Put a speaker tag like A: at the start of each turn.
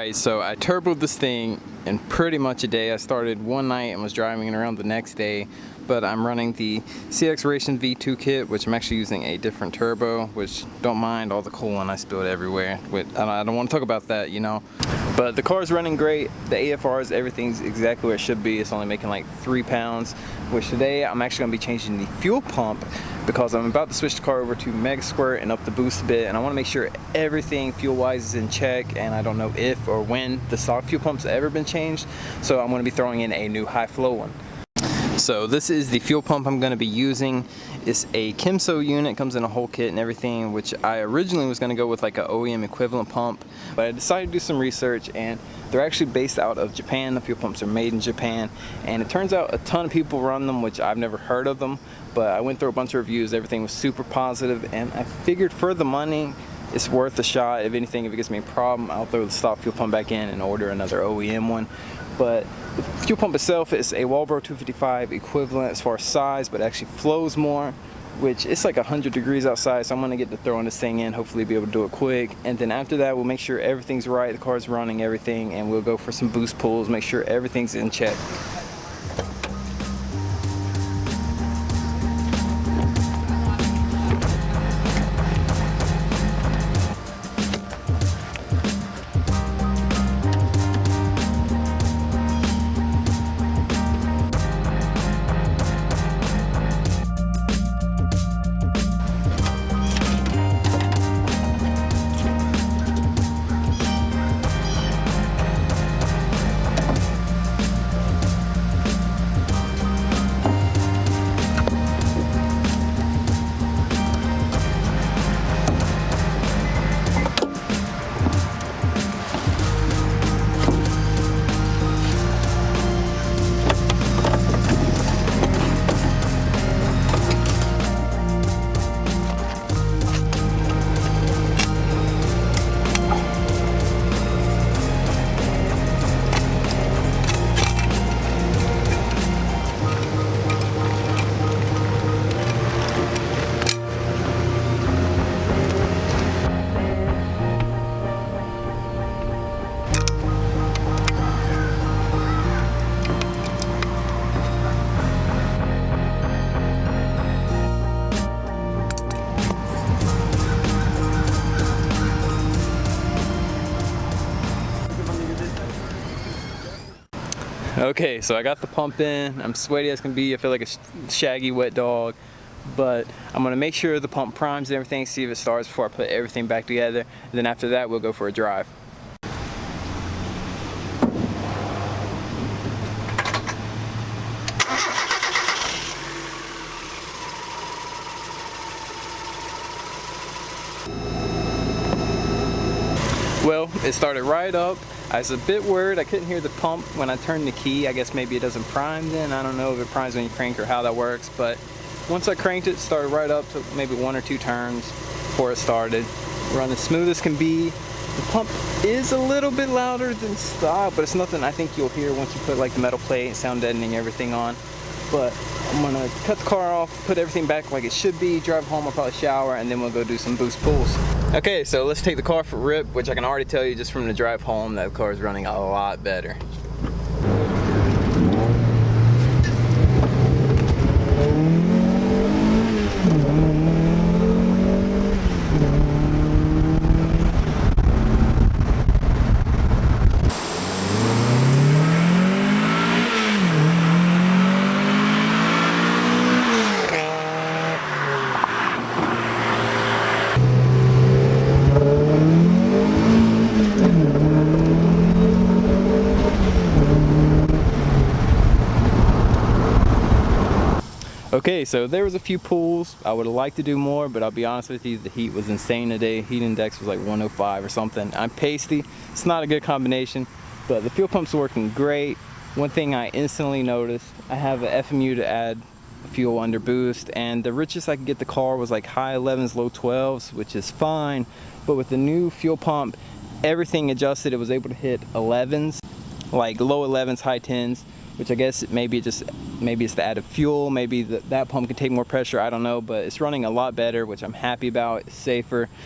A: Alright, so I turboed this thing in pretty much a day. I started one night and was driving it around the next day, but I'm running the CX Racing V2 kit, which I'm actually using a different turbo, which don't mind all the coolant I spilled everywhere. I don't want to talk about that, you know. But the car's running great. The AFRs, everything's exactly where it should be. It's only making like 3 pounds, which today I'm actually going to be changing the fuel pump because I'm about to switch the car over to Mega Squirt and up the boost a bit, and I want to make sure everything fuel-wise is in check, and I don't know if or when the stock fuel pump's ever been changed, so I'm going to be throwing in a new high-flow one. So this is the fuel pump I'm going to be using. It's a Kimso unit, comes in a whole kit and everything, which I originally was going to go with like an OEM equivalent pump, but I decided to do some research, and they're actually based out of Japan. The fuel pumps are made in Japan, and it turns out a ton of people run them, which I've never heard of them, but I went through a bunch of reviews. Everything was super positive, and I figured for the money it's worth a shot. If anything, if it gives me a problem, I'll throw the stock fuel pump back in and order another OEM one. But the fuel pump itself is a Walbro 255 equivalent as far as size, but it actually flows more, which it's like 100 degrees outside, so I'm gonna get to throwing this thing in, hopefully be able to do it quick. And then after that, we'll make sure everything's right, the car's running, everything, and we'll go for some boost pulls, make sure everything's in check. Okay, so I got the pump in. I'm sweaty as can be. I feel like a shaggy wet dog, but I'm gonna make sure the pump primes and everything, see if it starts before I put everything back together. And then after that, we'll go for a drive. Well, it started right up. I was a bit worried. I couldn't hear the pump when I turned the key. I guess maybe it doesn't prime then. I don't know if it primes when you crank or how that works, but once I cranked it, it started right up, took maybe 1 or 2 turns before it started. Run as smooth as can be. The pump is a little bit louder than stock, but it's nothing I think you'll hear once you put like the metal plate and sound deadening, everything on. But I'm gonna cut the car off, put everything back like it should be, drive home, I'll probably shower, and then we'll go do some boost pulls. Okay, so let's take the car for a rip, which I can already tell you just from the drive home that the car is running a lot better. Okay, so there was a few pulls. I would have liked to do more, but I'll be honest with you, the heat was insane today. Heat index was like 105 or something. I'm pasty. It's not a good combination, but the fuel pump's working great. One thing I instantly noticed, I have an FMU to add fuel under boost, and the richest I could get the car was like high 11s, low 12s, which is fine. But with the new fuel pump, everything adjusted. It was able to hit 11s, like low 11s, high 10s, which I guess maybe it's the added fuel, maybe that pump can take more pressure, I don't know, but it's running a lot better, which I'm happy about. It's safer.